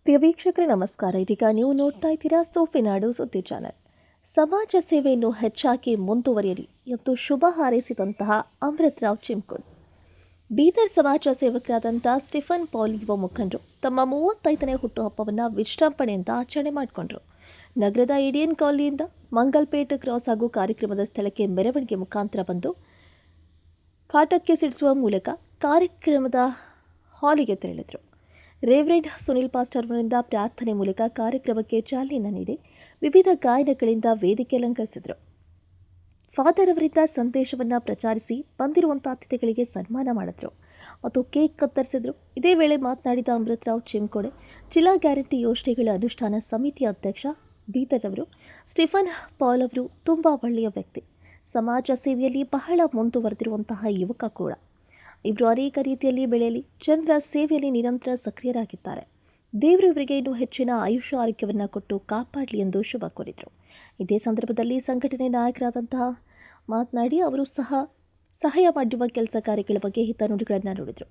ಪ್ರಿಯ ವೀಕ್ಷಕರೇ ನಮಸ್ಕಾರ. ಇದೀಗ ನೀವು ನೋಡ್ತಾ ಇದ್ದೀರಾ ಸೋಫಿನಾಡು ಸುದ್ದಿ ಚಾನೆಲ್. ಸಮಾಜ ಸೇವೆಯನ್ನು ಹೆಚ್ಚಾಗಿ ಮುಂದುವರಿಯಲಿ ಎಂದು ಶುಭ ಹಾರೈಸಿದಂತಹ ಅಮೃತರಾವ್ ಚಿಮ್ಕುಡ್. ಬೀದರ್ ಸಮಾಜ ಸೇವಕರಾದಂಥ ಸ್ಟೀಫನ್ ಪಾಲ್ ಯುವ ಮುಖಂಡರು ತಮ್ಮ 35ನೇ ಹುಟ್ಟುಹಬ್ಬವನ್ನು ವಿಜೃಂಭಣೆಯಿಂದ ಆಚರಣೆ ಮಾಡಿಕೊಂಡರು. ನಗರದ ಇಂಡಿಯನ್ ಕಾಲೋನಿಯಿಂದ ಮಂಗಲ್ಪೇಟ್ ಕ್ರಾಸ್ ಹಾಗೂ ಕಾರ್ಯಕ್ರಮದ ಸ್ಥಳಕ್ಕೆ ಮೆರವಣಿಗೆ ಮುಖಾಂತರ ಬಂದು ಕಾಟಕ್ಕೆ ಸಿಡಿಸುವ ಮೂಲಕ ಕಾರ್ಯಕ್ರಮದ ಹಾಲಿಗೆ ತೆರಳಿದರು. ರೇವರೆಂಡ್ ಸುನಿಲ್ ಪಾಸ್ಟರ್ ಅವರಿಂದ ಪ್ರಾರ್ಥನೆ ಮೂಲಕ ಕಾರ್ಯಕ್ರಮಕ್ಕೆ ಚಾಲನೆ ನೀಡಿ ವಿವಿಧ ಗಾಯನಗಳಿಂದ ವೇದಿಕೆ ಅಲಂಕರಿಸಿದರು. ಫಾದರ್ ಅವರಿಂದ ಸಂದೇಶವನ್ನು ಪ್ರಚಾರಿಸಿ ಬಂದಿರುವಂತಹ ಅತಿಥಿಗಳಿಗೆ ಸನ್ಮಾನ ಮಾಡಿದ್ರು ಮತ್ತು ಕೇಕ್ ಕತ್ತರಿಸಿದ್ರು. ಇದೇ ವೇಳೆ ಮಾತನಾಡಿದ ಅಮೃತರಾವ್ ಚಿಮ್ಕೋಡೆ, ಜಿಲ್ಲಾ ಗ್ಯಾರಂಟಿ ಯೋಜನೆಗಳ ಅನುಷ್ಠಾನ ಸಮಿತಿಯ ಅಧ್ಯಕ್ಷ ಬೀದರ್ ಅವರು, ಸ್ಟೀಫನ್ ಪಾಲ್ ಅವರು ತುಂಬಾ ಒಳ್ಳೆಯ ವ್ಯಕ್ತಿ, ಸಮಾಜ ಸೇವೆಯಲ್ಲಿ ಬಹಳ ಮುಂದುವರೆದಿರುವಂತಹ ಯುವಕ ಕೂಡ. ಇವರು ಅನೇಕ ರೀತಿಯಲ್ಲಿ ಬೆಳೆಯಲಿ, ಜನರ ಸೇವೆಯಲ್ಲಿ ನಿರಂತರ ಸಕ್ರಿಯರಾಗಿದ್ದಾರೆ. ದೇವರು ಇವರಿಗೆ ಇನ್ನೂ ಹೆಚ್ಚಿನ ಆಯುಷ್ಯ ಆರೋಗ್ಯವನ್ನು ಕೊಟ್ಟು ಕಾಪಾಡಲಿ ಎಂದು ಶುಭ ಕೋರಿದರು. ಇದೇ ಸಂದರ್ಭದಲ್ಲಿ ಸಂಘಟನೆ ನಾಯಕರಾದಂತಹ ಮಾತನಾಡಿ ಅವರು ಸಹಾಯ ಮಾಡುವ ಕೆಲಸ ಕಾರ್ಯಗಳ ಬಗ್ಗೆ ಹಿತನುಡಿಗಳನ್ನು ನುಡಿದರು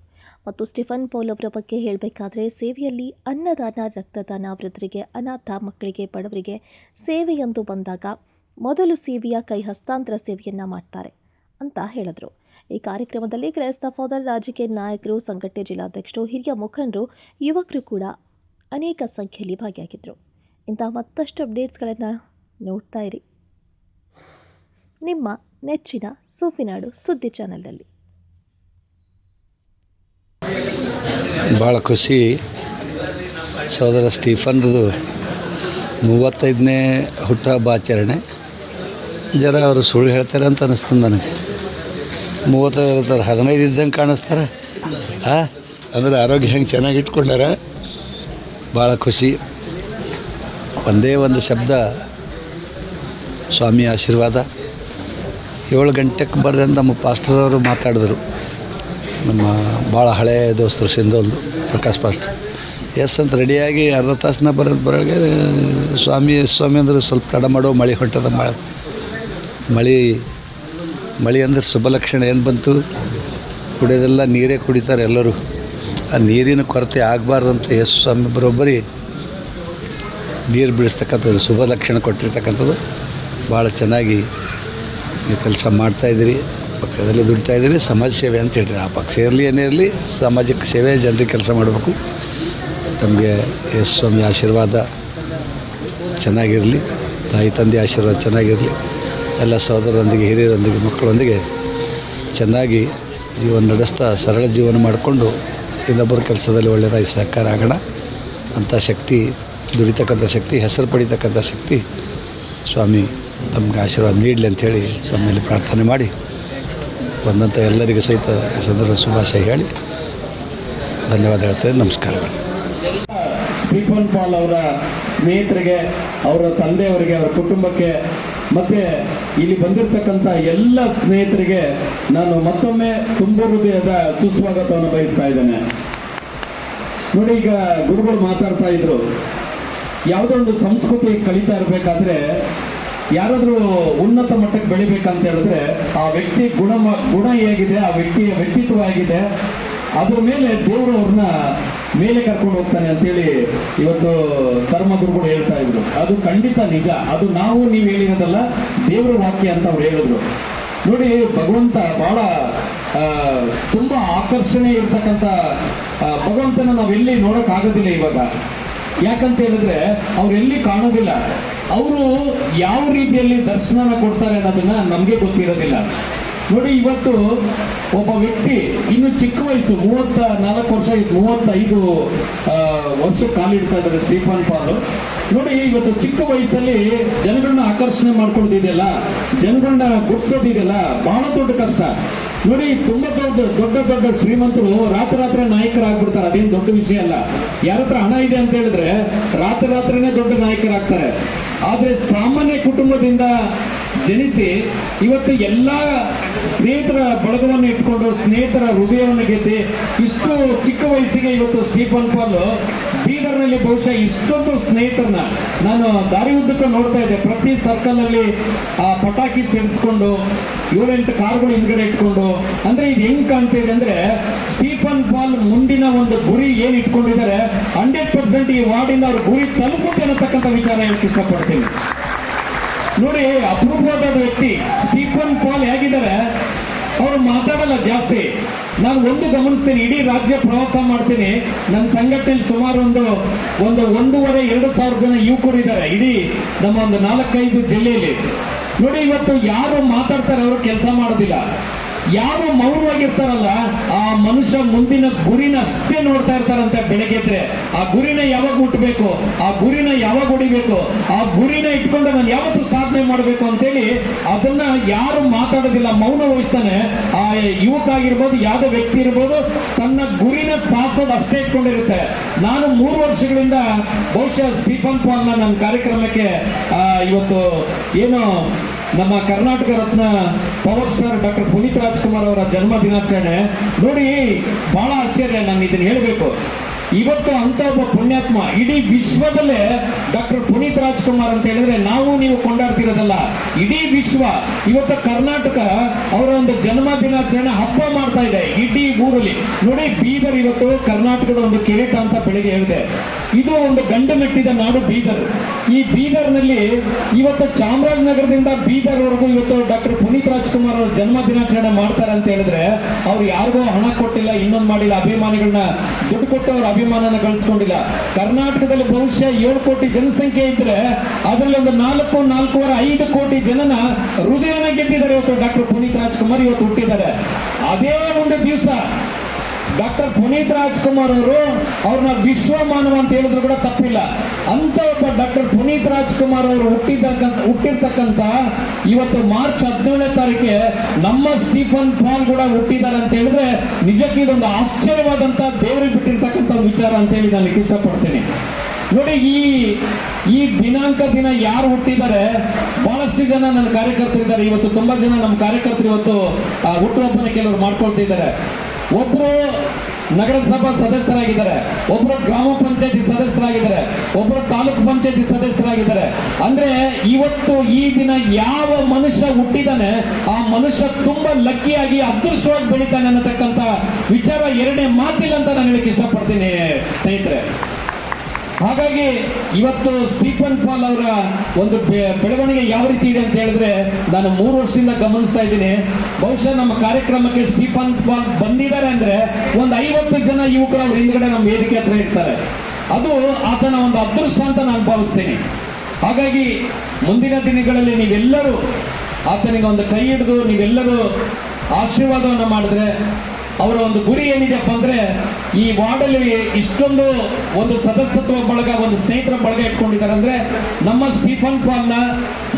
ಮತ್ತು ಸ್ಟೀಫನ್ ಪೌಲ್ ಅವರ ಬಗ್ಗೆ ಹೇಳಬೇಕಾದ್ರೆ ಸೇವೆಯಲ್ಲಿ ಅನ್ನದಾನ, ರಕ್ತದಾನ, ವೃದ್ಧರಿಗೆ, ಅನಾಥ ಮಕ್ಕಳಿಗೆ, ಬಡವರಿಗೆ ಸೇವೆ ಎಂದು ಬಂದಾಗ ಮೊದಲು ಸೇವೆಯ ಕೈ ಹಸ್ತಾಂತರ ಸೇವೆಯನ್ನು ಮಾಡ್ತಾರೆ ಅಂತ ಹೇಳಿದ್ರು. ಈ ಕಾರ್ಯಕ್ರಮದಲ್ಲಿ ಕ್ರೈಸ್ತ ಫಾದರ್, ರಾಜಕೀಯ ನಾಯಕರು, ಸಂಘಟನೆ ಜಿಲ್ಲಾಧ್ಯಕ್ಷರು, ಹಿರಿಯ ಮುಖಂಡರು, ಯುವಕರು ಕೂಡ ಅನೇಕ ಸಂಖ್ಯೆಯಲ್ಲಿ ಭಾಗಿಯಾಗಿದ್ದರು. ಇಂತಹ ಮತ್ತಷ್ಟು ಅಪ್ಡೇಟ್ಸ್ಗಳನ್ನು ನೋಡ್ತಾ ಇರಿ ನಿಮ್ಮ ನೆಚ್ಚಿನ ಸೋಫಿನಾಡು ಸುದ್ದಿ ಚಾನೆಲ್ನಲ್ಲಿ. ಭಾಳ ಖುಷಿ. ಸಹೋದರ ಸ್ಟೀಫನ್ರದು 35ನೇ ಹುಟ್ಟುಹಬ್ಬ ಆಚರಣೆ. ಅವರು ಸುಳ್ಳು ಹೇಳ್ತಾರೆ ಅಂತ ಅನ್ನಿಸ್ತದೆ ನನಗೆ. 35 ಹೇಳ್ತಾರೆ, 15 ಇದ್ದಂಗೆ ಕಾಣಿಸ್ತಾರೆ. ಅಂದರೆ ಆರೋಗ್ಯ ಹೆಂಗೆ ಚೆನ್ನಾಗಿ ಇಟ್ಕೊಂಡಾರ. ಭಾಳ ಖುಷಿ. ಒಂದೇ ಒಂದು ಶಬ್ದ, ಸ್ವಾಮಿ ಆಶೀರ್ವಾದ. 7 ಗಂಟೆಗೆ ಬರ್ರಿ ಅಂತ ನಮ್ಮ ಪಾಸ್ಟರ್ ಅವರು ಮಾತಾಡಿದ್ರು. ನಮ್ಮ ಭಾಳ ಹಳೆಯ ದೋಸ್ತರು ಸಿಂಧೋಲ್ದು ಪ್ರಕಾಶ್ ಪಾಸ್ಟರ್. ಎಸ್ ಅಂತ ರೆಡಿಯಾಗಿ ಅರ್ಧ ತಾಸನ್ನ ಬರೋಕ್ಕೆ ಸ್ವಾಮಿ ಅಂದ್ರೆ ಸ್ವಲ್ಪ ತಡ ಮಾಡೋ, ಮಳೆ ಹೊಂಟದ. ಮಳೆ ಅಂದರೆ ಶುಭ ಲಕ್ಷಣ. ಏನು ಬಂತು? ಕುಡಿಯೋದೆಲ್ಲ ನೀರೇ ಕುಡಿತಾರೆ ಎಲ್ಲರೂ. ಆ ನೀರಿನ ಕೊರತೆ ಆಗಬಾರ್ದಂತ ಯೇಸು ಸ್ವಾಮಿ ಬರೋಬ್ಬರಿ ನೀರು ಬಿಡಿಸ್ತಕ್ಕಂಥದ್ದು ಶುಭ ಲಕ್ಷಣ ಕೊಟ್ಟಿರ್ತಕ್ಕಂಥದ್ದು. ಭಾಳ ಚೆನ್ನಾಗಿ ನೀವು ಕೆಲಸ ಮಾಡ್ತಾಯಿದ್ದೀರಿ, ಪಕ್ಷದಲ್ಲಿ ದುಡಿತಾಯಿದ್ದೀರಿ. ಸಮಾಜ ಸೇವೆ ಅಂತ ಹೇಳ್ರಿ. ಆ ಪಕ್ಷ ಇರಲಿ ಏನೇ ಇರಲಿ, ಸಾಮಾಜಿಕ ಸೇವೆ, ಜನರಿಗೆ ಕೆಲಸ ಮಾಡಬೇಕು. ತಮಗೆ ಯೇಸು ಸ್ವಾಮಿ ಆಶೀರ್ವಾದ ಚೆನ್ನಾಗಿರಲಿ, ತಾಯಿ ತಂದೆ ಆಶೀರ್ವಾದ ಚೆನ್ನಾಗಿರಲಿ. ಎಲ್ಲ ಸಹೋದರರೊಂದಿಗೆ, ಹಿರಿಯರೊಂದಿಗೆ, ಮಕ್ಕಳೊಂದಿಗೆ ಚೆನ್ನಾಗಿ ಜೀವನ ನಡೆಸ್ತಾ ಸರಳ ಜೀವನ ಮಾಡಿಕೊಂಡು ಇನ್ನೊಬ್ಬರ ಕೆಲಸದಲ್ಲಿ ಒಳ್ಳೆಯದಾಗಿ ಸಹಕಾರ ಆಗೋಣ ಅಂಥ ಶಕ್ತಿ, ದುಡಿತಕ್ಕಂಥ ಶಕ್ತಿ, ಹೆಸರು ಪಡಿತಕ್ಕಂಥ ಶಕ್ತಿ ಸ್ವಾಮಿ ತಮಗೆ ಆಶೀರ್ವಾದ ನೀಡಲಿ ಅಂಥೇಳಿ ಸ್ವಾಮಿಯಲ್ಲಿ ಪ್ರಾರ್ಥನೆ ಮಾಡಿ ಬಂದಂಥ ಎಲ್ಲರಿಗೂ ಸಹಿತ ಈ ಸಂದರ್ಭ ಶುಭಾಶಯ ಹೇಳಿ ಧನ್ಯವಾದ ಹೇಳ್ತೇನೆ. ನಮಸ್ಕಾರಗಳು. ಸ್ಟೀಫನ್ ಪಾಲ್ ಅವರ ಸ್ನೇಹಿತರಿಗೆ, ಅವರ ತಂದೆಯವರಿಗೆ, ಅವರ ಕುಟುಂಬಕ್ಕೆ ಮತ್ತು ಇಲ್ಲಿ ಬಂದಿರತಕ್ಕಂಥ ಎಲ್ಲ ಸ್ನೇಹಿತರಿಗೆ ನಾನು ಮತ್ತೊಮ್ಮೆ ತುಂಬ ಹೃದಯದ ಸುಸ್ವಾಗತವನ್ನು ಬಯಸ್ತಾ ಇದ್ದೇನೆ. ನೋಡಿ, ಈಗ ಗುರುಗಳು ಮಾತಾಡ್ತಾ ಇದ್ರು, ಯಾವುದೋ ಒಂದು ಸಂಸ್ಕೃತಿ ಕಲಿತಾ ಇರಬೇಕಾದ್ರೆ, ಯಾರಾದರೂ ಉನ್ನತ ಮಟ್ಟಕ್ಕೆ ಬೆಳಿಬೇಕಂತ ಹೇಳಿದ್ರೆ ಆ ವ್ಯಕ್ತಿ ಗುಣ ಹೇಗಿದೆ, ಆ ವ್ಯಕ್ತಿಯ ವ್ಯಕ್ತಿತ್ವ ಹೇಗಿದೆ, ಅದ್ರ ಮೇಲೆ ದೇವರು ಅವ್ರನ್ನ ಮೇಲೆ ಕರ್ಕೊಂಡು ಹೋಗ್ತಾನೆ ಅಂತೇಳಿ ಇವತ್ತು ಧರ್ಮಗುರುಗಳು ಹೇಳ್ತಾ ಇದ್ರು. ಅದು ಖಂಡಿತ ನಿಜ. ಅದು ನೀವು ಹೇಳಿರೋದಲ್ಲ, ದೇವರ ವಾಕ್ಯ ಅಂತ ಅವ್ರು ಹೇಳಿದ್ರು. ನೋಡಿ, ಭಗವಂತ ಬಹಳ ತುಂಬ ಆಕರ್ಷಣೆ ಇರ್ತಕ್ಕಂಥ ಭಗವಂತನ ನಾವೆಲ್ಲಿ ನೋಡೋಕ್ಕಾಗೋದಿಲ್ಲ ಇವಾಗ. ಯಾಕಂತ ಹೇಳಿದ್ರೆ ಅವರೆಲ್ಲಿ ಕಾಣೋದಿಲ್ಲ. ಅವರು ಯಾವ ರೀತಿಯಲ್ಲಿ ದರ್ಶನನ ಕೊಡ್ತಾರೆ ಅನ್ನೋದನ್ನ ನಮಗೆ ಗೊತ್ತಿರೋದಿಲ್ಲ. ನೋಡಿ, ಇವತ್ತು ಒಬ್ಬ ವ್ಯಕ್ತಿ ಇನ್ನು ಚಿಕ್ಕ ವಯಸ್ಸು, 34 ವರ್ಷ, 35 ವರ್ಷ ಕಾಲಿಡ್ತಾ ಇದ್ದಾರೆ ಸ್ಟೀಫನ್ ಪಾಲ್. ನೋಡಿ, ಇವತ್ತು ಚಿಕ್ಕ ವಯಸ್ಸಲ್ಲಿ ಜನಗಳನ್ನ ಆಕರ್ಷಣೆ ಮಾಡ್ಕೊಳ್ಳೋದಿದೆಯಲ್ಲ, ಜನಗಳನ್ನ ಗುರ್ಸೋದಿದೆಯಲ್ಲ, ಬಹಳ ದೊಡ್ಡ ಕಷ್ಟ. ನೋಡಿ, ತುಂಬಾ ದೊಡ್ಡ ಶ್ರೀಮಂತರು ರಾತ್ರಿ ನಾಯಕರಾಗ್ಬಿಡ್ತಾರೆ. ಅದೇನು ದೊಡ್ಡ ವಿಷಯ ಅಲ್ಲ. ಯಾರ ಹತ್ರ ಹಣ ಇದೆ ಅಂತ ಹೇಳಿದ್ರೆ ರಾತ್ರಿನೇ ದೊಡ್ಡ ನಾಯಕರಾಗ್ತಾರೆ. ಆದ್ರೆ ಸಾಮಾನ್ಯ ಕುಟುಂಬದಿಂದ ಜನಿಸಿ ಇವತ್ತು ಎಲ್ಲ ಸ್ನೇಹಿತರ ಬಳಗವನ್ನು ಇಟ್ಕೊಂಡು ಸ್ನೇಹಿತರ ಹೃದಯವನ್ನು ಗೆದ್ದಿ ಇಷ್ಟು ಚಿಕ್ಕ ವಯಸ್ಸಿಗೆ ಇವತ್ತು ಸ್ಟೀಫನ್ ಪಾಲ್ ಬೀದರ್ನಲ್ಲಿ ಬೆಂಗಳೂರಲ್ಲಿ ಬಹುಶಃ ಇಷ್ಟೊಂದು ಸ್ನೇಹಿತರನ್ನ ನಾನು ದಾರಿ ಉದ್ದಕ್ಕೂ ನೋಡ್ತಾ ಇದ್ದೆ. ಪ್ರತಿ ಸರ್ಕಲಲ್ಲಿ ಪಟಾಕಿ ಸಿಡಿಸ್ಕೊಂಡು 7-8 ಕಾರ್ಗಳು ಹಿಂದ್ಗಡೆ ಇಟ್ಕೊಂಡು, ಅಂದ್ರೆ ಇದು ಹೆಂಗ್ ಕಾಣ್ತಿದೆ ಅಂದ್ರೆ ಸ್ಟೀಫನ್ ಪಾಲ್ ಮುಂದಿನ ಒಂದು ಗುರಿ ಏನ್ ಇಟ್ಕೊಂಡಿದ್ದಾರೆ 100% ಈ ವಾರ್ಡಿನ ಅವ್ರ ಗುರಿ ತಲುಪುತ್ತೆ ಅನ್ನತಕ್ಕಂಥ ವಿಚಾರ ಹೇಳಕ್ಕೆ ಇಷ್ಟಪಡ್ತೀನಿ. ನೋಡಿ, ಅಪರೂಪವಾದ ವ್ಯಕ್ತಿ ಸ್ಟೀಫನ್ ಪಾಲ್ ಹೇಗಿದ್ದಾರೆ, ಅವರು ಮಾತಾಡಲ್ಲ ಜಾಸ್ತಿ. ನಾನು ಒಂದು ಗಮನಿಸ್ತೀನಿ, ಇಡೀ ರಾಜ್ಯ ಪ್ರವಾಸ ಮಾಡ್ತೀನಿ. ನನ್ನ ಸಂಘಟನೆಯಲ್ಲಿ ಸುಮಾರು ಒಂದು 1,500-2,000 ಜನ ಯುವಕರು ಇದ್ದಾರೆ ಇಡೀ ನಮ್ಮ ಒಂದು 4-5 ಜಿಲ್ಲೆಯಲ್ಲಿ. ನೋಡಿ, ಇವತ್ತು ಯಾರು ಮಾತಾಡ್ತಾರೆ ಅವರು ಕೆಲಸ ಮಾಡೋದಿಲ್ಲ. ಯಾರು ಮೌನವಾಗಿರ್ತಾರಲ್ಲ ಆ ಮನುಷ್ಯ ಮುಂದಿನ ಗುರಿನ ಅಷ್ಟೇ ನೋಡ್ತಾ ಇರ್ತಾರಂತೆ. ಬೆಳಗ್ಗೆ ಎದ್ರೆ ಆ ಗುರಿನ ಯಾವಾಗ ಮುಟ್ಟಬೇಕು, ಆ ಗುರಿನ ಯಾವಾಗ ಹೊಡಿಬೇಕು, ಆ ಗುರಿನ ಇಟ್ಕೊಂಡು ನಾನು ಯಾವತ್ತು ಸಾಧನೆ ಮಾಡಬೇಕು ಅಂತೇಳಿ ಅದನ್ನ ಯಾರು ಮಾತಾಡೋದಿಲ್ಲ, ಮೌನ ವಹಿಸ್ತಾನೆ. ಆ ಯುವಕ ಆಗಿರ್ಬೋದು, ಯಾವುದೇ ವ್ಯಕ್ತಿ ಇರ್ಬೋದು, ತನ್ನ ಗುರಿನ ಸಾಧಿಸೋದು ಅಷ್ಟೇ ಇಟ್ಕೊಂಡಿರುತ್ತೆ. ನಾನು 3 ವರ್ಷಗಳಿಂದ ಬಹುಶಃ ಸ್ಟೀಫನ್ ಪಾಲ್ನ ನನ್ನ ಕಾರ್ಯಕ್ರಮಕ್ಕೆ ಇವತ್ತು ಏನು ನಮ್ಮ Karnataka Ratna power star doctor Puneeth Rajkumar ಅವರ ಜನ್ಮ ದಿನಾಚರಣೆ ನೋಡಿ, ಬಹಳ ಆಶ್ಚರ್ಯ. ನಾನು ಇದನ್ನ ಹೇಳಬೇಕು, ಇವತ್ತು ಅಂತ ಒಬ್ಬ ಪುಣ್ಯಾತ್ಮ ಇಡೀ ವಿಶ್ವದಲ್ಲೇ ಡಾಕ್ಟರ್ ಪುನೀತ್ ರಾಜ್ಕುಮಾರ್ ಅಂತ ಹೇಳಿದ್ರೆ ನಾವು ನೀವು ಕೊಂಡಾಡ್ತಿರೋದಲ್ಲ, ಇಡೀ ವಿಶ್ವ ಇವತ್ತು ಕರ್ನಾಟಕ ಅವರ ಒಂದು ಜನ್ಮ ದಿನಾಚರಣೆ ಹಬ್ಬ ಮಾಡ್ತಾ ಇದೆ ಇಡೀ ಊರಲ್ಲಿ. ನೋಡಿ, ಬೀದರ್ ಇವತ್ತು ಕರ್ನಾಟಕದ ಒಂದು ಕಿರೀಟ ಅಂತ ಬೆಳಿಗ್ಗೆ ಹೇಳಿದೆ. ಇದು ಒಂದು ಗಂಡು ಮೆಟ್ಟಿದ ನಾಡು ಬೀದರ್. ಈ ಬೀದರ್ನಲ್ಲಿ ಇವತ್ತು ಚಾಮರಾಜನಗರದಿಂದ ಬೀದರ್ವರೆಗೂ ಇವತ್ತು ಡಾಕ್ಟರ್ ಪುನೀತ್ ರಾಜ್ಕುಮಾರ್ ಅವರ ಜನ್ಮ ದಿನಾಚರಣೆ ಮಾಡ್ತಾರೆ ಅಂತ ಹೇಳಿದ್ರೆ ಅವ್ರು ಯಾರಿಗೋ ಹಣ ಕೊಟ್ಟಿಲ್ಲ, ಇನ್ನೊಂದು ಮಾಡಿಲ್ಲ, ಅಭಿಮಾನಿಗಳನ್ನ ದುಡ್ಡು ಕೊಟ್ಟು ಅವ್ರ ಅಭಿಮಾನನ ಗಳಿಸ್ಕೊಂಡಿಲ್ಲ. ಕರ್ನಾಟಕದಲ್ಲಿ ಬಹುಶಃ 7 ಕೋಟಿ ಜನಸಂಖ್ಯೆ ಇದ್ರೆ ಅದರಲ್ಲಿ ಒಂದು 4-4.5 ಕೋಟಿ ಜನನ ಹೃದಯನ ಗೆದ್ದಿದ್ದಾರೆ. ಇವತ್ತು ಡಾಕ್ಟರ್ ಪುನೀತ್ ರಾಜ್ಕುಮಾರ್ ಇವತ್ತು ಹುಟ್ಟಿದ್ದಾರೆ. ಅದೇ ಒಂದು ದಿವಸ ಡಾಕ್ಟರ್ ಪುನೀತ್ ರಾಜ್ಕುಮಾರ್ ಅವರು ಅವ್ರನ್ನ ವಿಶ್ವ ಮಾನವ ಅಂತ ಹೇಳಿದ್ರು ಕೂಡ ತಪ್ಪಿಲ್ಲ. ಅಂತ ಒಬ್ಬ ಡಾಕ್ಟರ್ ಪುನೀತ್ ರಾಜ್ಕುಮಾರ್ ಅವರು ಹುಟ್ಟಿರ್ತಕ್ಕಂಥ ಇವತ್ತು ಮಾರ್ಚ್ 17ನೇ ತಾರೀಕಿಗೆ ನಮ್ಮ ಸ್ಟೀಫನ್ ಪಾಲ್ ಕೂಡ ಹುಟ್ಟಿದ್ದಾರೆ ಅಂತ ಹೇಳಿದ್ರೆ ನಿಜಕ್ಕೆ ಇದೊಂದು ಆಶ್ಚರ್ಯವಾದಂತ ದೇವರಿಗೆ ಬಿಟ್ಟಿರ್ತಕ್ಕಂಥ ವಿಚಾರ ಅಂತ ಹೇಳಿ ನಾನು ಇಷ್ಟಪಡ್ತೀನಿ. ನೋಡಿ, ಈ ದಿನ ಯಾರು ಹುಟ್ಟಿದ್ದಾರೆ, ಬಹಳಷ್ಟು ಜನ ನನ್ನ ಕಾರ್ಯಕರ್ತರಿದ್ದಾರೆ. ಇವತ್ತು ತುಂಬಾ ಜನ ನಮ್ಮ ಕಾರ್ಯಕರ್ತರು ಇವತ್ತು ಹುಟ್ಟುಹಬ್ಬನ ಕೆಲವರು ಮಾಡ್ಕೊಳ್ತಿದ್ದಾರೆ. ಒಬ್ರು ನಗರಸಭಾ ಸದಸ್ಯರಾಗಿದ್ದಾರೆ, ಒಬ್ರು ಗ್ರಾಮ ಪಂಚಾಯತಿ ಸದಸ್ಯರಾಗಿದ್ದಾರೆ, ಒಬ್ರು ತಾಲೂಕು ಪಂಚಾಯತಿ ಸದಸ್ಯರಾಗಿದ್ದಾರೆ. ಅಂದ್ರೆ ಇವತ್ತು ಈ ದಿನ ಯಾವ ಮನುಷ್ಯ ಹುಟ್ಟಿದಾನೆ ಆ ಮನುಷ್ಯ ತುಂಬಾ ಲಕ್ಕಿಯಾಗಿ ಅದೃಷ್ಟವಾಗಿ ಬೆಳಿತಾನೆ ಅನ್ನತಕ್ಕಂಥ ವಿಚಾರ ಎರಡನೇ ಮಾತಿಲ್ಲ ಅಂತ ನಾನು ಹೇಳಕ್ಕೆ ಇಷ್ಟಪಡ್ತೀನಿ ಸ್ನೇಹಿತರೆ. ಹಾಗಾಗಿ ಇವತ್ತು ಸ್ಟೀಫನ್ ಪಾಲ್ ಅವರ ಒಂದು ಬೆಳವಣಿಗೆ ಯಾವ ರೀತಿ ಇದೆ ಅಂತ ಹೇಳಿದ್ರೆ ನಾನು 3 ವರ್ಷದಿಂದ ಗಮನಿಸ್ತಾ ಇದ್ದೀನಿ. ಬಹುಶಃ ನಮ್ಮ ಕಾರ್ಯಕ್ರಮಕ್ಕೆ ಸ್ಟೀಫನ್ ಪಾಲ್ ಬಂದಿದ್ದಾರೆ ಅಂದ್ರೆ ಒಂದು 50 ಜನ ಯುವಕರು ಅವ್ರ ಹಿಂದ್ಗಡೆ ನಮ್ಮ ವೇದಿಕೆ ಹತ್ರ ಇರ್ತಾರೆ. ಅದು ಆತನ ಒಂದು ಅದೃಷ್ಟ ಅಂತ ನಾನು ಭಾವಿಸ್ತೀನಿ. ಹಾಗಾಗಿ ಮುಂದಿನ ದಿನಗಳಲ್ಲಿ ನೀವೆಲ್ಲರೂ ಆತನಿಗೆ ಒಂದು ಕೈ ಹಿಡಿದು ನೀವೆಲ್ಲರೂ ಆಶೀರ್ವಾದವನ್ನು ಮಾಡಿದ್ರೆ, ಅವರ ಒಂದು ಗುರಿ ಏನಿದೆಪ್ಪ ಅಂದ್ರೆ ಈ ವಾರ್ಡಲ್ಲಿ ಇಷ್ಟೊಂದು ಒಂದು ಸದಸ್ಯತ್ವ ಬಳಗ, ಒಂದು ಸ್ನೇಹಿತರ ಬಳಗ ಇಟ್ಕೊಂಡಿದ್ದಾರೆ ಅಂದ್ರೆ ನಮ್ಮ ಸ್ಟೀಫನ್ ಪಾಲ್ನ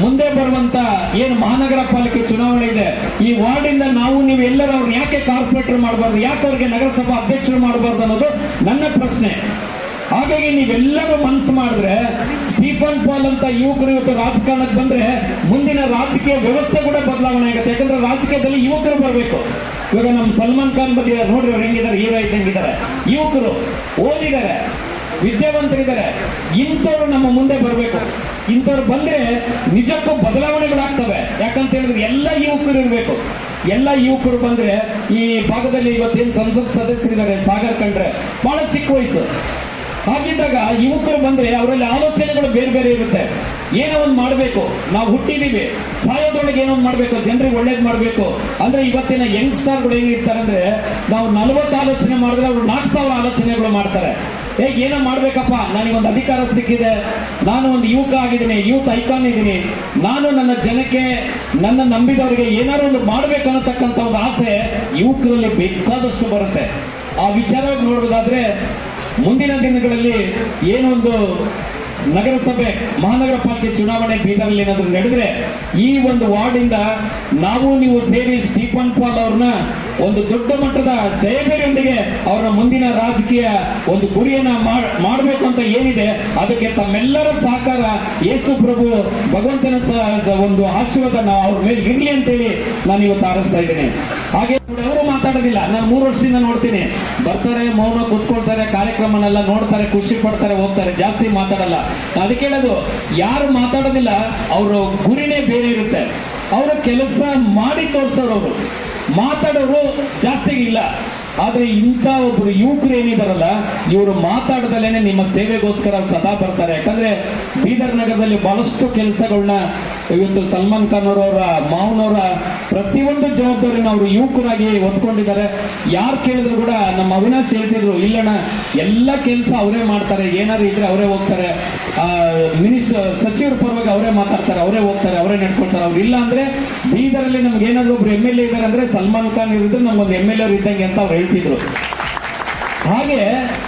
ಮುಂದೆ ಬರುವಂತ ಏನು ಮಹಾನಗರ ಪಾಲಿಕೆ ಚುನಾವಣೆ ಇದೆ, ಈ ವಾರ್ಡಿಂದ ನಾವು ನೀವೆಲ್ಲರೂ ಅವ್ರನ್ನ ಯಾಕೆ ಕಾರ್ಪೊರೇಟರ್ ಮಾಡಬಾರ್ದು, ಯಾಕೆ ಅವ್ರಿಗೆ ನಗರಸಭಾ ಅಧ್ಯಕ್ಷರು ಮಾಡಬಾರ್ದು ಅನ್ನೋದು ನನ್ನ ಪ್ರಶ್ನೆ. ಹಾಗಾಗಿ ನೀವೆಲ್ಲರೂ ಮನಸ್ಸು ಮಾಡಿದ್ರೆ ಸ್ಟೀಫನ್ ಪಾಲ್ ಅಂತ ಯುವಕರು ಇವತ್ತು ರಾಜಕಾರಣಕ್ಕೆ ಬಂದ್ರೆ ಮುಂದಿನ ರಾಜಕೀಯ ವ್ಯವಸ್ಥೆ ಕೂಡ ಬದಲಾವಣೆ ಆಗುತ್ತೆ. ಯಾಕಂದ್ರೆ ರಾಜಕೀಯದಲ್ಲಿ ಯುವಕರು ಬರಬೇಕು. ಇವಾಗ ನಮ್ಮ ಸಲ್ಮಾನ್ ಖಾನ್ ಬಂದಿದ್ದಾರೆ ನೋಡ್ರಿ, ಅವ್ರು ಹೆಂಗಿದ್ದಾರೆ, ಹೀರೋ ಇದ್ದಂಗಿದ್ದಾರೆ. ಯುವಕರು ಓದಿದ್ದಾರೆ, ವಿದ್ಯಾವಂತರಿದ್ದಾರೆ, ಇಂಥವ್ರು ನಮ್ಮ ಮುಂದೆ ಬರಬೇಕು. ಇಂಥವ್ರು ಬಂದ್ರೆ ನಿಜಕ್ಕೂ ಬದಲಾವಣೆಗಳಾಗ್ತವೆ. ಯಾಕಂತ ಹೇಳಿದ್ರೆ ಎಲ್ಲ ಯುವಕರು ಇರಬೇಕು. ಎಲ್ಲ ಯುವಕರು ಬಂದ್ರೆ ಈ ಭಾಗದಲ್ಲಿ ಇವತ್ತೇನು ಸಂಸತ್ ಸದಸ್ಯರಿದ್ದಾರೆ ಸಾಗರ್ ಕಂಡ್ರೆ ಬಹಳ ಚಿಕ್ಕ ವಯಸ್ಸು. ಹಾಗಿದ್ದಾಗ ಯುವಕರು ಬಂದ್ರೆ ಅವರಲ್ಲಿ ಆಲೋಚನೆಗಳು ಬೇರೆ ಬೇರೆ ಇರುತ್ತೆ. ಏನೋ ಒಂದು ಮಾಡಬೇಕು, ನಾವು ಹುಟ್ಟಿದೀವಿ, ಸಾಯೋದ್ರೊಳಗೆ ಏನೋ ಒಂದು ಮಾಡಬೇಕು, ಜನರಿಗೆ ಒಳ್ಳೇದು ಮಾಡಬೇಕು ಅಂದ್ರೆ ಇವತ್ತಿನ ಯಂಗ್ಸ್ಟರ್ಗಳು ಹೇಗಿರ್ತಾರೆ ಅಂದ್ರೆ ನಾವು 40 ಆಲೋಚನೆ ಮಾಡಿದ್ರೆ ಅವರು 4,000 ಆಲೋಚನೆಗಳು ಮಾಡ್ತಾರೆ. ಏನೋ ಮಾಡ್ಬೇಕಪ್ಪ, ನನಗೊಂದು ಅಧಿಕಾರ ಸಿಕ್ಕಿದೆ, ನಾನು ಒಂದು ಯುವಕ ಆಗಿದ್ದೀನಿ, ಯೂತ್ ಐಕಾನ್ ಇದ್ದೀನಿ, ನಾನು ನನ್ನ ಜನಕ್ಕೆ ನನ್ನ ನಂಬಿದವರಿಗೆ ಏನಾದ್ರು ಒಂದು ಮಾಡ್ಬೇಕು ಅನ್ನತಕ್ಕಂಥ ಒಂದು ಆಸೆ ಯುವಕರಲ್ಲಿ ಬೇಕಾದಷ್ಟು ಬರುತ್ತೆ. ಆ ವಿಚಾರವಾಗಿ ನೋಡೋದಾದ್ರೆ ಮುಂದಿನ ದಿನಗಳಲ್ಲಿ ಏನೊಂದು ನಗರಸಭೆ ಮಹಾನಗರ ಪಾಲಿಕೆ ಚುನಾವಣೆ ಬೀದರ್ಲ್ಲಿ ಏನಾದ್ರು ನಡೆದ್ರೆ ಈ ಒಂದು ವಾರ್ಡಿಂದ ನಾವು ನೀವು ಸೇರಿ ಸ್ಟೀಫನ್ ಪಾಲ್ ಅವ್ರನ್ನ ಒಂದು ದೊಡ್ಡ ಮಟ್ಟದ ಜಯಬೇರಿಯೊಂದಿಗೆ ಅವರ ಮುಂದಿನ ರಾಜಕೀಯ ಒಂದು ಗುರಿಯನ್ನ ಮಾಡಬೇಕು ಅಂತ ಏನಿದೆ ಅದಕ್ಕೆ ತಮ್ಮೆಲ್ಲರ ಸಹಕಾರ ಯೇಸು ಪ್ರಭು ಭಗವಂತನ ಒಂದು ಆಶೀರ್ವಾದ ಅವ್ರ ಮೇಲೆ ಇರ್ಲಿ ಅಂತೇಳಿ ನಾನು ಇವತ್ತು ಆರಿಸ್ತಾ ಇದ್ದೇನೆ. ಹಾಗೆ ಅವರು ಮಾತಾಡೋದಿಲ್ಲ, ನಾನು 3 ವರ್ಷದಿಂದ ನೋಡ್ತೀನಿ, ಬರ್ತಾರೆ ಮೌನ ಕೂತ್ಕೊಳ್ತಾರೆ, ಕಾರ್ಯಕ್ರಮನೆಲ್ಲ ನೋಡ್ತಾರೆ, ಖುಷಿ ಪಡ್ತಾರೆ, ಹೋಗ್ತಾರೆ, ಜಾಸ್ತಿ ಮಾತಾಡಲ್ಲ. ಅದಕ್ಕೆ ಹೇಳೋದು, ಯಾರು ಮಾತಾಡೋದಿಲ್ಲ ಅವರ ಗುರಿನೇ ಬೇರೆ ಇರುತ್ತೆ. ಅವರ ಕೆಲಸ ಮಾಡಿ ತೋರಿಸೋರು, ಅವರು ಮಾತಾಡೋರು ಜಾಸ್ತಿ ಇಲ್ಲ. ಆದ್ರೆ ಇಂಥ ಒಬ್ರು ಯುವಕರು ಏನಿದಾರಲ್ಲ, ಇವರು ಮಾತಾಡದಲ್ಲೇನೆ ನಿಮ್ಮ ಸೇವೆಗೋಸ್ಕರ ಸದಾ ಬರ್ತಾರೆ. ಯಾಕಂದ್ರೆ ಬೀದರ್ ನಗರದಲ್ಲಿ ಬಹಳಷ್ಟು ಕೆಲಸಗಳನ್ನ ಇವತ್ತು ಸಲ್ಮಾನ್ ಖಾನ್ ಅವರ ಮಾವನವರ ಪ್ರತಿಯೊಂದು ಜವಾಬ್ದಾರಿನ ಅವರು ಯುವಕರಾಗಿ ಹೊತ್ಕೊಂಡಿದ್ದಾರೆ. ಯಾರು ಕೇಳಿದ್ರು ಕೂಡ ನಮ್ಮ ಅವಿನಾಶ್ ಹೇಳ್ತಿದ್ರು, ಇಲ್ಲಣ್ಣ ಎಲ್ಲ ಕೆಲಸ ಅವರೇ ಮಾಡ್ತಾರೆ, ಏನಾದ್ರು ಇದ್ರೆ ಅವರೇ ಹೋಗ್ತಾರೆ, ಸಚಿವರ ಪರವಾಗಿ ಅವರೇ ಮಾತಾಡ್ತಾರೆ, ಅವರೇ ಹೋಗ್ತಾರೆ, ಅವರೇ ನಡ್ಕೊಳ್ತಾರೆ. ಅವ್ರು ಇಲ್ಲ ಅಂದ್ರೆ ಬೀದರಲ್ಲಿ ನಮ್ಗೆ ಏನಾದ್ರು ಒಬ್ರು MLA ಇದ್ದಾರೆ ಅಂದ್ರೆ ಸಲ್ಮಾನ್ ಖಾನ್ ಇರಿದ್ರೆ ನಮ್ಗೊಂದು MLA ಇದ್ದಂಗೆ ಅಂತ ಅವ್ರು ಹೇಳ್ತಿದ್ರು. ಹಾಗೆ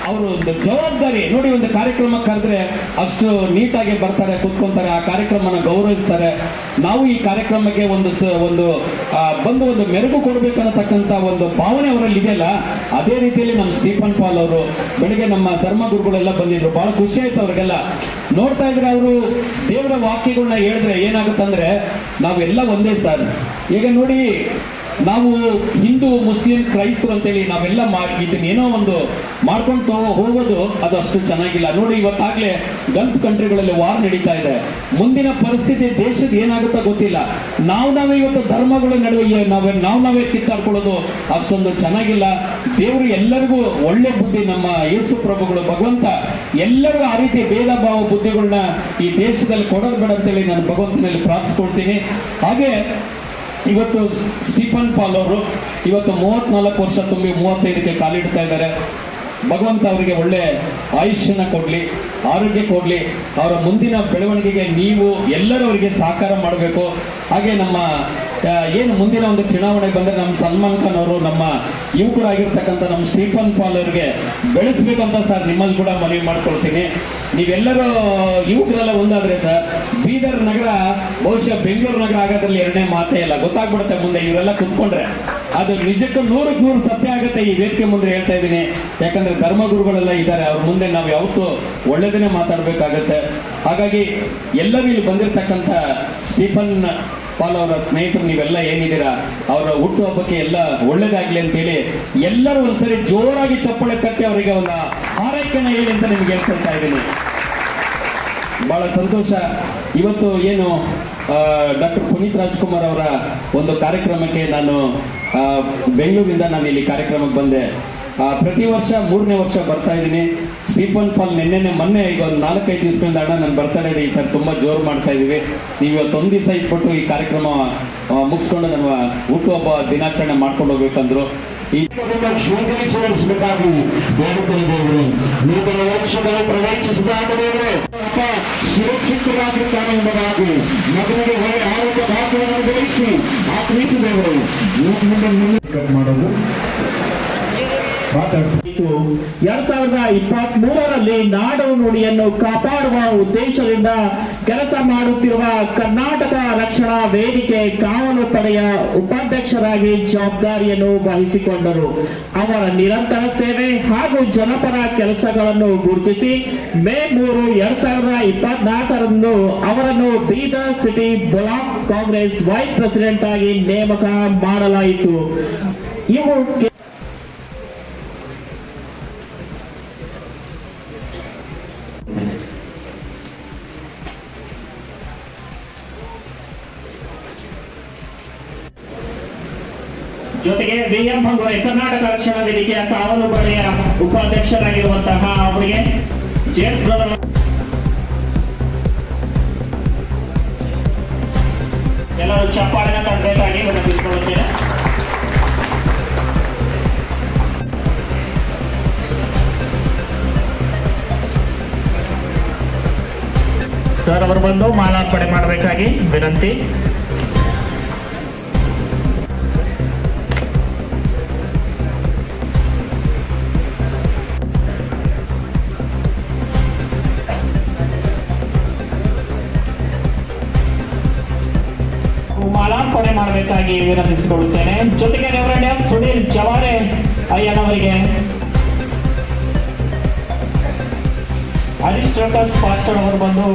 ಅವರು ಒಂದು ಜವಾಬ್ದಾರಿ ನೋಡಿ, ಒಂದು ಕಾರ್ಯಕ್ರಮ ಕರೆದ್ರೆ ಅಷ್ಟು ನೀಟಾಗಿ ಬರ್ತಾರೆ, ಕುತ್ಕೊಂತಾರೆ, ಆ ಕಾರ್ಯಕ್ರಮನ ಗೌರವಿಸ್ತಾರೆ. ನಾವು ಈ ಕಾರ್ಯಕ್ರಮಕ್ಕೆ ಒಂದು ಬಂದು ಒಂದು ಮೆರುಗು ಕೊಡ್ಬೇಕನ್ನತಕ್ಕಂಥ ಒಂದು ಭಾವನೆ ಅವರಲ್ಲಿ ಇದೆಯಲ್ಲ, ಅದೇ ರೀತಿಯಲ್ಲಿ ನಮ್ಮ ಸ್ಟೀಫನ್ ಪಾಲ್ ಅವರು ಬೆಳಿಗ್ಗೆ ನಮ್ಮ ಧರ್ಮಗುರುಗಳೆಲ್ಲ ಬಂದಿದ್ರು, ಬಹಳ ಖುಷಿ ಆಯ್ತು ಅವ್ರಿಗೆಲ್ಲ ನೋಡ್ತಾ ಇದ್ರೆ. ಅವರು ದೇವರ ವಾಕ್ಯಗಳನ್ನ ಹೇಳಿದ್ರೆ ಏನಾಗುತ್ತಂದ್ರೆ ನಾವೆಲ್ಲ ಒಂದೇ ಸರ್. ಈಗ ನೋಡಿ, ನಾವು ಹಿಂದೂ ಮುಸ್ಲಿಂ ಕ್ರೈಸ್ತರು ಅಂತೇಳಿ ನಾವೆಲ್ಲ ಇದನ್ನೇನೋ ಒಂದು ಮಾಡ್ಕೊಂಡು ಹೋಗೋದು ಅದು ಅಷ್ಟು ಚೆನ್ನಾಗಿಲ್ಲ. ನೋಡಿ, ಇವತ್ತಾಗ್ಲೇ ಗಲ್ಫ್ ಕಂಟ್ರಿಗಳಲ್ಲಿ ವಾರ್ ನಡೀತಾ ಇದೆ. ಮುಂದಿನ ಪರಿಸ್ಥಿತಿ ದೇಶದ ಏನಾಗುತ್ತೋ ಗೊತ್ತಿಲ್ಲ. ನಾವೇ ಇವತ್ತು ಧರ್ಮಗಳ ನಡುವೆ ನಾವೇ ಕಿತ್ತಾಡ್ಕೊಳ್ಳೋದು ಅಷ್ಟೊಂದು ಚೆನ್ನಾಗಿಲ್ಲ. ದೇವರು ಎಲ್ಲರಿಗೂ ಒಳ್ಳೆ ಬುದ್ಧಿ, ನಮ್ಮ ಯೇಸು ಪ್ರಭುಗಳು ಭಗವಂತ ಎಲ್ಲರಿಗೂ ಆ ರೀತಿ ಭೇದ ಭಾವ ಬುದ್ಧಿಗಳನ್ನ ಈ ದೇಶದಲ್ಲಿ ಕೊಡೋದು ಬೇಡ ಅಂತೇಳಿ ನಾನು ಭಗವಂತನಲ್ಲಿ ಪ್ರಾರ್ಥಿಸ್ಕೊಳ್ತೀನಿ. ಹಾಗೆ ಇವತ್ತು ಸ್ಟೀಫನ್ ಪಾಲ್ ಅವರು ಇವತ್ತು 34 ವರ್ಷ ತುಂಬಿ 35ಕ್ಕೆ ಕಾಲಿಡ್ತಾ ಇದ್ದಾರೆ. ಭಗವಂತ ಅವರಿಗೆ ಒಳ್ಳೆ ಆಯುಷ್ಯನ ಕೊಡ್ಲಿ, ಆರೋಗ್ಯ ಕೊಡ್ಲಿ. ಅವರ ಮುಂದಿನ ಬೆಳವಣಿಗೆಗೆ ನೀವು ಎಲ್ಲರೂ ಅವರಿಗೆ ಸಹಕಾರ ಮಾಡಬೇಕು. ಹಾಗೆ ನಮ್ಮ ಏನು ಮುಂದಿನ ಒಂದು ಚುನಾವಣೆ ಬಂದರೆ ನಮ್ಮ ಸಲ್ಮಾನ್ ಖಾನ್ ಅವರು ನಮ್ಮ ಯುವಕರಾಗಿರ್ತಕ್ಕಂಥ ನಮ್ಮ ಸ್ಟೀಫನ್ ಪಾಲ್ ಅವರಿಗೆ ಬೆಳೆಸ್ಬೇಕಂತ ಸರ್ ನಿಮ್ಮಲ್ಲಿ ಕೂಡ ಮನವಿ ಮಾಡ್ಕೊಳ್ತೀನಿ. ನೀವೆಲ್ಲರೂ ಯುವಕರೆಲ್ಲ ಒಂದಾದ್ರೆ ಸರ್, ಬೀದರ್ ನಗರ ಬಹುಶಃ ಬೆಂಗಳೂರು ನಗರ ಆಗೋದ್ರಲ್ಲಿ ಎರಡನೇ ಮಾತೇ ಇಲ್ಲ. ಗೊತ್ತಾಗ್ಬಿಡುತ್ತೆ ಮುಂದೆ ಇವರೆಲ್ಲ ಕುತ್ಕೊಂಡ್ರೆ. ಅದು ನಿಜಕ್ಕೂ 100ಕ್ಕೆ 100 ಸತ್ಯ ಆಗುತ್ತೆ. ಈ ವೇದಿಕೆ ಮುಂದೆ ಹೇಳ್ತಾ ಇದ್ದೀನಿ, ಯಾಕಂದ್ರೆ ಧರ್ಮಗುರುಗಳೆಲ್ಲ ಇದ್ದಾರೆ, ಅವ್ರ ಮುಂದೆ ನಾವು ಯಾವತ್ತೂ ಒಳ್ಳೆದನ್ನೇ ಮಾತಾಡಬೇಕಾಗತ್ತೆ. ಹಾಗಾಗಿ ಎಲ್ಲರೂ ಇಲ್ಲಿ ಬಂದಿರತಕ್ಕಂಥ ಸ್ಟೀಫನ್ ಪಾಲ್ ಅವರ ಸ್ನೇಹಿತರು ನೀವೆಲ್ಲ ಏನಿದ್ದೀರಾ, ಅವರ ಹುಟ್ಟುಹಬ್ಬಕ್ಕೆ ಎಲ್ಲ ಒಳ್ಳೇದಾಗ್ಲಿ ಅಂತೇಳಿ ಎಲ್ಲರೂ ಒಂದ್ಸರಿ ಜೋರಾಗಿ ಚಪ್ಪಳೆ ಕಟ್ಟಿ ಅವರಿಗೆ ಒಂದು ಆರೈಕೆನ ಹೇಳಿ ಅಂತ ನಿಮ್ಗೆ ಹೇಳ್ಕೊಳ್ತಾ ಇದ್ದೀನಿ. ಬಹಳ ಸಂತೋಷ. ಇವತ್ತು ಏನು ಡಾಕ್ಟರ್ ಪುನೀತ್ ರಾಜ್ಕುಮಾರ್ ಅವರ ಒಂದು ಕಾರ್ಯಕ್ರಮಕ್ಕೆ ನಾನು ಬೆಂಗಳೂರಿಂದ ನಾನು ಇಲ್ಲಿ ಕಾರ್ಯಕ್ರಮಕ್ಕೆ ಬಂದೆ. ಪ್ರತಿ ವರ್ಷ 3ನೇ ವರ್ಷ ಬರ್ತಾ ಇದ್ದೀನಿ. ಸ್ಟೀಫನ್ ಪಾಲ್ ಮೊನ್ನೆ ಈಗ ಒಂದು 4-5 ದಿವಸಗಳಿಂದ ಅಣ್ಣ ನಾನು ಬರ್ತಾನೆ ಇದೆ, ಈ ಸರ್ ತುಂಬ ಜೋರು ಮಾಡ್ತಾ ಇದ್ದೀವಿ, ನೀವು ಇವತ್ತೊಂದು ದಿವಸ ಇಟ್ಬಿಟ್ಟು ಈ ಕಾರ್ಯಕ್ರಮ ಮುಗಿಸ್ಕೊಂಡು ನಮ್ಮ ಹುಟ್ಟುಹಬ್ಬ ದಿನಾಚರಣೆ ಮಾಡ್ಕೊಂಡು ಹೋಗ್ಬೇಕಂದ್ರು. ಈ ಸ್ವೀಕರಿಸಬೇಕಾಗಿ ಬೇಡುತ್ತಲಿದ್ದೇವೆ. ನೂತನ ವರ್ಷಗಳು ಪ್ರವೇಶಿಸಿದಾಗ ಸುರಕ್ಷಿತವಾಗಿರ್ತಾನೆ ಎಂಬುದಾಗಿ ಮಗನಿಗೆ ಒಳ್ಳೆ ಆರೋಗ್ಯ ಭಾಷೆಯನ್ನು ಬೆಳೆಸಿ ಆತ್ಮೀಸಿದವರು ಮಾಡೋದು 2023ರಲ್ಲಿ ನಾಡು ನುಡಿಯನ್ನು ಕಾಪಾಡುವ ಉದ್ದೇಶದಿಂದ ಕೆಲಸ ಮಾಡುತ್ತಿರುವ ಕರ್ನಾಟಕ ರಕ್ಷಣಾ ವೇದಿಕೆ ಕಾವಲು ಪಡೆಯ ಉಪಾಧ್ಯಕ್ಷರಾಗಿ ಜವಾಬ್ದಾರಿಯನ್ನು ವಹಿಸಿಕೊಂಡರು. ಅವರ ನಿರಂತರ ಸೇವೆ ಹಾಗೂ ಜನಪರ ಕೆಲಸಗಳನ್ನು ಗುರುತಿಸಿ ಮೇ 3, 2024ರಂದು ಅವರನ್ನು Bidar city block Congress vice president ಆಗಿ ನೇಮಕ ಮಾಡಲಾಯಿತು. ಇವು ಜೊತೆಗೆ VM ಭಂಗುರೆ ಕರ್ನಾಟಕ ರಕ್ಷಣಾ ವೇದಿಕೆಯ ಕಾವಲು ಪಡೆಯ ಉಪಾಧ್ಯಕ್ಷರಾಗಿರುವಂತಹ ಅವರಿಗೆ ಜೇಮ್ಸ್ ಬ್ರದರ್ ಎಲ್ಲರೂ ಚಪ್ಪಾಳೆನ ತರಬೇಕಾಗಿ ವಿನಂತಿಸಿಕೊಳ್ಳುತ್ತೇನೆ. ಸರ್ ಅವರು ಬಂದು ಮಾಲಾರ್ಪಣೆ ಮಾಡಬೇಕಾಗಿ ವಿನಂತಿ. ಮಾಲಾರ್ಪಣೆ ಮಾಡಬೇಕಾಗಿ ವಿನಂತಿಸಿಕೊಳ್ಳುತ್ತೇನೆ. ಜೊತೆಗೆ ರೆವರೆಂಡ್ ಸುನೀಲ್ ಜವಾರೆ ಅಯ್ಯನವರಿಗೆ ಅರಿಸ್ಟ್ರಟಸ್ ಪಾಸ್ಟರ್ ಅವರು ಬಂದು